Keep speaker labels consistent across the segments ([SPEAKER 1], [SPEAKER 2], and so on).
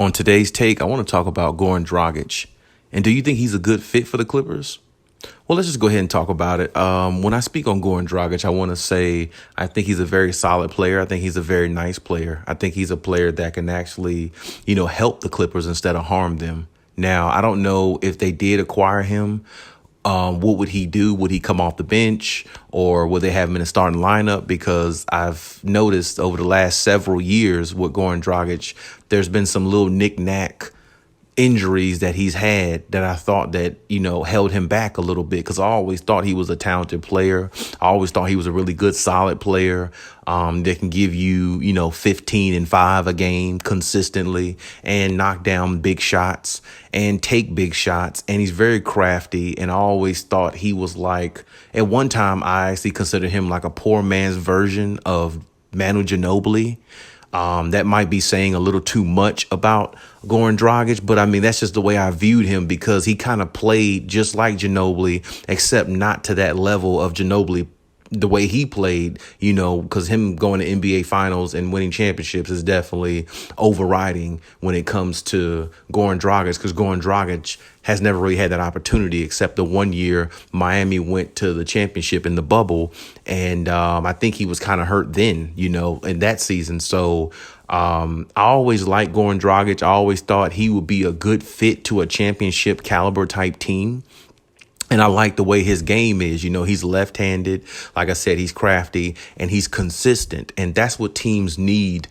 [SPEAKER 1] On today's take, I want to talk about Goran Dragic. And do you think he's a good fit for the Clippers? Well, let's just go ahead and talk about it. When I speak on Goran Dragic, I want to say I think he's a very solid player. I think he's a very nice player. I think he's a player that can actually, help the Clippers instead of harm them. Now, I don't know if they did acquire him. What would he do? Would he come off the bench, or would they have him in a starting lineup? Because I've noticed over the last several years with Goran Dragic, there's been some little knick-knack injuries that he's had that I thought that, held him back a little bit, because I always thought he was a talented player. I always thought he was a really good, solid player that can give you, 15 and 5 a game consistently and knock down big shots and take big shots. And he's very crafty. And I always thought he was like, at one time, I actually considered him like a poor man's version of Manu Ginobili. That might be saying a little too much about Goran Dragic, but I mean, that's just the way I viewed him, because he kind of played just like Ginobili, except not to that level of Ginobili, the way he played, because him going to NBA finals and winning championships is definitely overriding when it comes to Goran Dragic, because Goran Dragic has never really had that opportunity, except the one year Miami went to the championship in the bubble. And I think he was kind of hurt then, in that season. So I always liked Goran Dragic. I always thought he would be a good fit to a championship caliber type team. And I like the way his game is. He's left-handed. Like I said, he's crafty and he's consistent. And that's what teams need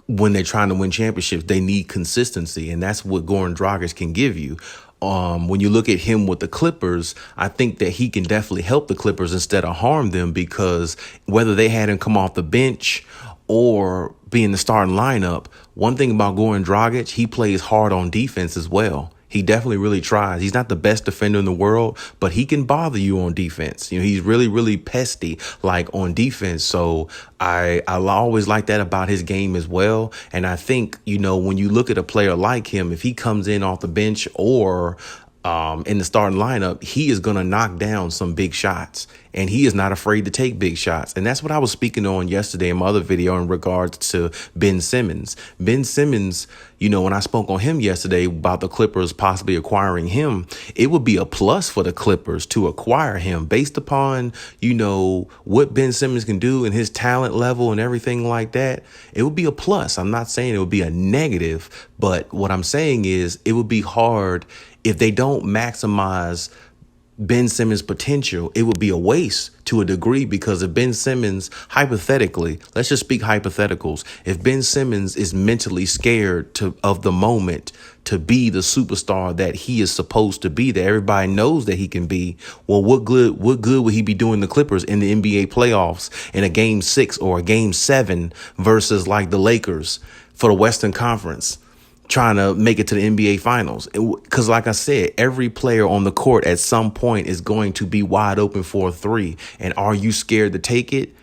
[SPEAKER 1] when they're trying to win championships. They need consistency. And that's what Goran Dragic can give you. When you look at him with the Clippers, I think that he can definitely help the Clippers instead of harm them, because whether they had him come off the bench or be in the starting lineup, one thing about Goran Dragic, he plays hard on defense as well. He definitely really tries. He's not the best defender in the world, but he can bother you on defense. He's really, really pesty, like on defense. So I always like that about his game as well. And I think, when you look at a player like him, if he comes in off the bench or in the starting lineup, he is going to knock down some big shots, and he is not afraid to take big shots. And that's what I was speaking on yesterday in my other video in regards to Ben Simmons. Ben Simmons, when I spoke on him yesterday about the Clippers possibly acquiring him, it would be a plus for the Clippers to acquire him based upon, what Ben Simmons can do and his talent level and everything like that. It would be a plus. I'm not saying it would be a negative, but what I'm saying is it would be hard if they don't maximize Ben Simmons' potential. It would be a waste to a degree, because if Ben Simmons, hypothetically, let's just speak hypotheticals, if Ben Simmons is mentally scared of the moment to be the superstar that he is supposed to be, that everybody knows that he can be, well, what good would he be doing the Clippers in the NBA playoffs in a game 6 or a game 7 versus like the Lakers for the Western Conference, trying to make it to the NBA finals? Because like I said, every player on the court at some point is going to be wide open for a three. And are you scared to take it?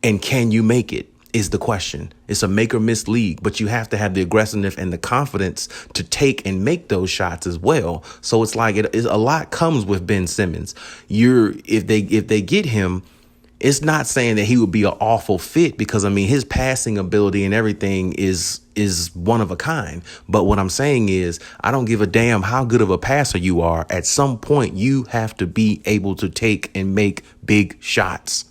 [SPEAKER 1] And can you make it is the question. It's a make or miss league, but you have to have the aggressiveness and the confidence to take and make those shots as well. So it's like a lot comes with Ben Simmons. If they get him, it's not saying that he would be an awful fit, because, his passing ability and everything is one of a kind. But what I'm saying is, I don't give a damn how good of a passer you are. At some point, you have to be able to take and make big shots.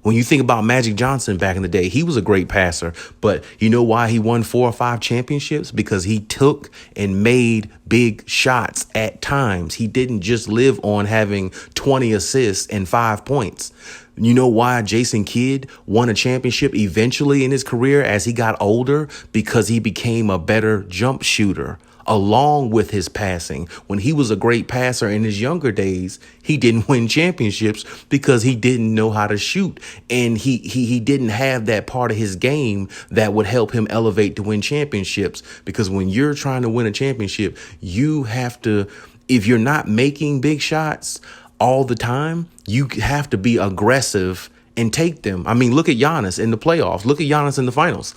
[SPEAKER 1] When you think about Magic Johnson back in the day, he was a great passer. But you know why he won 4 or 5 championships? Because he took and made big shots at times. He didn't just live on having 20 assists and 5 points. You know why Jason Kidd won a championship eventually in his career as he got older? Because he became a better jump shooter along with his passing. When he was a great passer in his younger days, he didn't win championships because he didn't know how to shoot. And he didn't have that part of his game that would help him elevate to win championships. Because when you're trying to win a championship, you have to, if you're not making big shots all the time, you have to be aggressive and take them. Look at Giannis in the playoffs. Look at Giannis in the finals.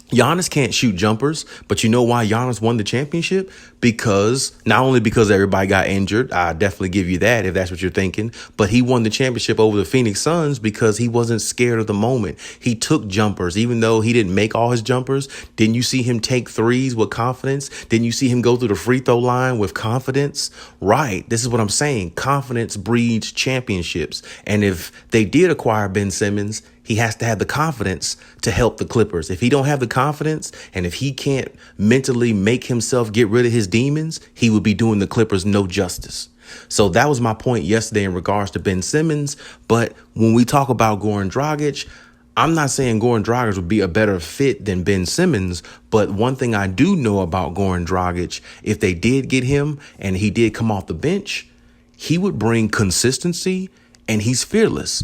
[SPEAKER 1] Giannis can't shoot jumpers, but you know why Giannis won the championship? Because not only because everybody got injured, I definitely give you that if that's what you're thinking, but he won the championship over the Phoenix Suns because he wasn't scared of the moment. He took jumpers, even though he didn't make all his jumpers. Didn't you see him take threes with confidence? Didn't you see him go through the free throw line with confidence? Right. This is what I'm saying. Confidence breeds championships. And if they did acquire Ben Simmons, he has to have the confidence to help the Clippers. If he don't have the confidence and if he can't mentally make himself get rid of his demons, he would be doing the Clippers no justice. So that was my point yesterday in regards to Ben Simmons. But when we talk about Goran Dragic, I'm not saying Goran Dragic would be a better fit than Ben Simmons, but one thing I do know about Goran Dragic, if they did get him and he did come off the bench, he would bring consistency and he's fearless.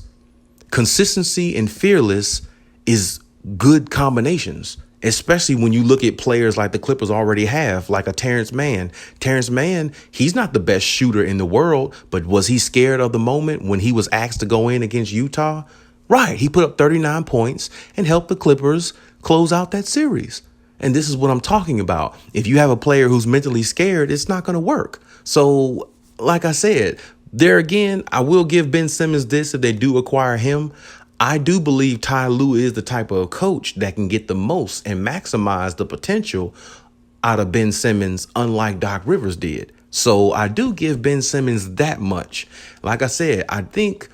[SPEAKER 1] Consistency and fearless is good combinations, especially when you look at players like the Clippers already have, like a Terrence Mann. Terrence Mann, he's not the best shooter in the world, but was he scared of the moment when he was asked to go in against Utah? Right. He put up 39 points and helped the Clippers close out that series. And this is what I'm talking about. If you have a player who's mentally scared, it's not going to work. So, like I said, there again, I will give Ben Simmons this if they do acquire him. I do believe Ty Lue is the type of coach that can get the most and maximize the potential out of Ben Simmons, unlike Doc Rivers did. So I do give Ben Simmons that much. Like I said, I think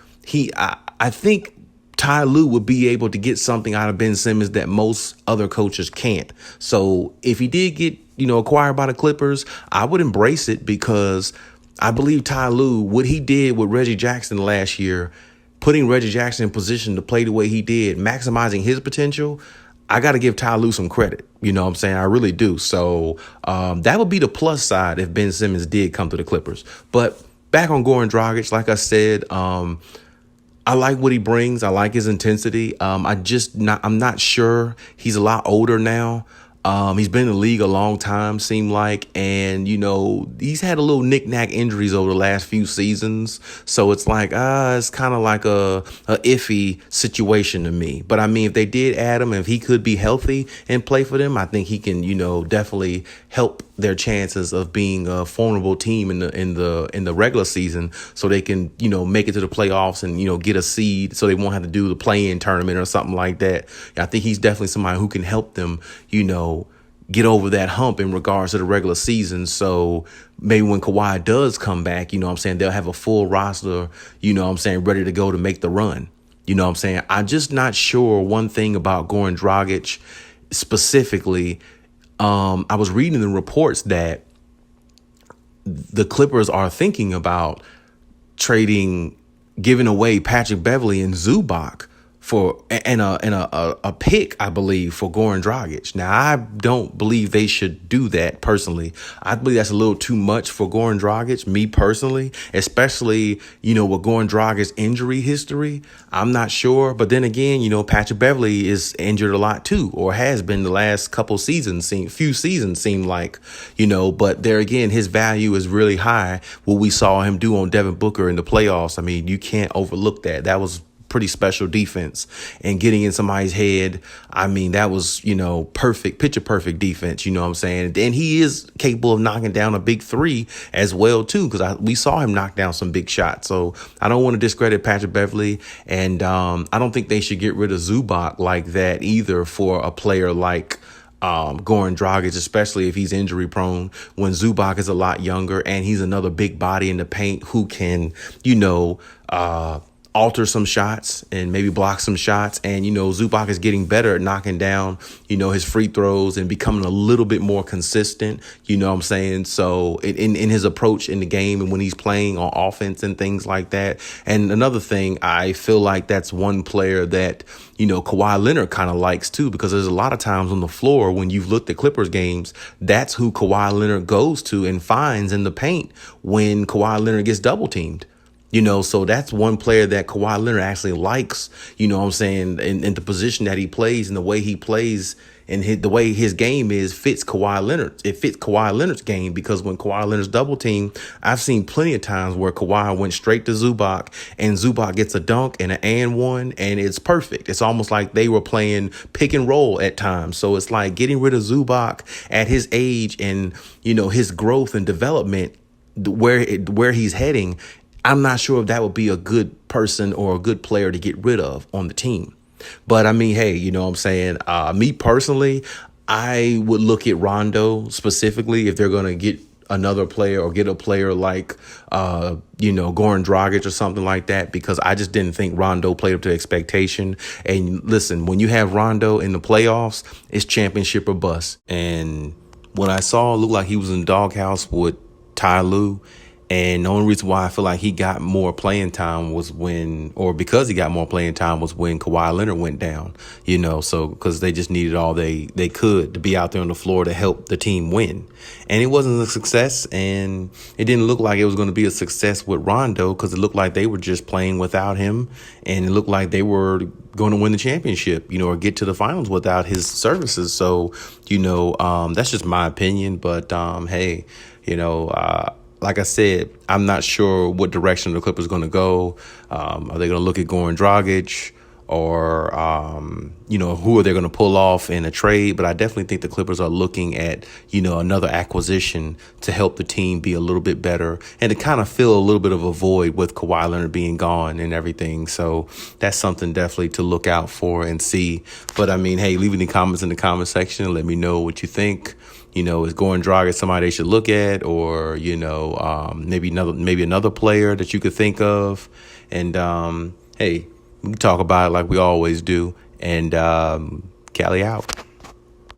[SPEAKER 1] Ty Lue would be able to get something out of Ben Simmons that most other coaches can't. So if he did get, acquired by the Clippers, I would embrace it because I believe Ty Lue, what he did with Reggie Jackson last year, putting Reggie Jackson in position to play the way he did, maximizing his potential, I got to give Ty Lue some credit. You know what I'm saying? I really do. So that would be the plus side if Ben Simmons did come to the Clippers. But back on Goran Dragic, like I said, I like what he brings. I like his intensity. I'm not sure. He's a lot older now. He's been in the league a long time, seemed like, and, he's had a little knick-knack injuries over the last few seasons. So it's like, it's kind of like a iffy situation to me. But I mean, if they did add him, if he could be healthy and play for them, I think he can, definitely help their chances of being a formidable team in the regular season, so they can, make it to the playoffs and, get a seed, so they won't have to do the play-in tournament or something like that. I think he's definitely somebody who can help them, get over that hump in regards to the regular season. So maybe when Kawhi does come back, they'll have a full roster, ready to go to make the run. I'm just not sure one thing about Goran Dragic specifically. I was reading the reports that the Clippers are thinking about giving away Patrick Beverley and Zubac for a pick, I believe, for Goran Dragic. Now, I don't believe they should do that personally. I believe that's a little too much for Goran Dragic, me personally, especially, with Goran Dragic's injury history. I'm not sure. But then again, Patrick Beverley is injured a lot too, or has been the last few seasons seem like, but there again, his value is really high. What we saw him do on Devin Booker in the playoffs, I mean, you can't overlook that. That was pretty special defense, and getting in somebody's head. I mean, that was, picture perfect defense. You know what I'm saying? And he is capable of knocking down a big three as well, too, because we saw him knock down some big shots. So I don't want to discredit Patrick Beverley. And I don't think they should get rid of Zubac like that either for a player like Goran Dragic, especially if he's injury prone, when Zubac is a lot younger and he's another big body in the paint who can, alter some shots and maybe block some shots. And, Zubac is getting better at knocking down, his free throws and becoming a little bit more consistent. You know what I'm saying? So in his approach in the game and when he's playing on offense and things like that. And another thing, I feel like that's one player that, Kawhi Leonard kind of likes too, because there's a lot of times on the floor when you've looked at Clippers games, that's who Kawhi Leonard goes to and finds in the paint when Kawhi Leonard gets double teamed. So that's one player that Kawhi Leonard actually likes, in the position that he plays and the way he plays and the way his game is fits Kawhi Leonard. It fits Kawhi Leonard's game because when Kawhi Leonard's double team, I've seen plenty of times where Kawhi went straight to Zubac and Zubac gets a dunk and an and one, and it's perfect. It's almost like they were playing pick and roll at times. So it's like getting rid of Zubac at his age and, his growth and development, where he's heading. I'm not sure if that would be a good person or a good player to get rid of on the team. But I mean, hey, you know what I'm saying? Me personally, I would look at Rondo specifically if they're going to get another player or get a player like, Goran Dragic or something like that, because I just didn't think Rondo played up to expectation. And listen, when you have Rondo in the playoffs, it's championship or bust. And when I saw it looked like he was in the doghouse with Ty Lue, and the only reason why I feel like he got more playing time was because he got more playing time was when Kawhi Leonard went down, so because they just needed all they could to be out there on the floor to help the team win. And it wasn't a success, and it didn't look like it was going to be a success with Rondo because it looked like they were just playing without him, and it looked like they were going to win the championship, or get to the finals without his services. So, that's just my opinion. But, hey, like I said, I'm not sure what direction the Clippers are going to go. Are they going to look at Goran Dragic or, who are they going to pull off in a trade? But I definitely think the Clippers are looking at, another acquisition to help the team be a little bit better and to kind of fill a little bit of a void with Kawhi Leonard being gone and everything. So that's something definitely to look out for and see. But I mean, hey, leave any comments in the comment section and let me know what you think. Is Goran Dragic somebody they should look at, or maybe another player that you could think of? And hey, we can talk about it like we always do. And Cali out.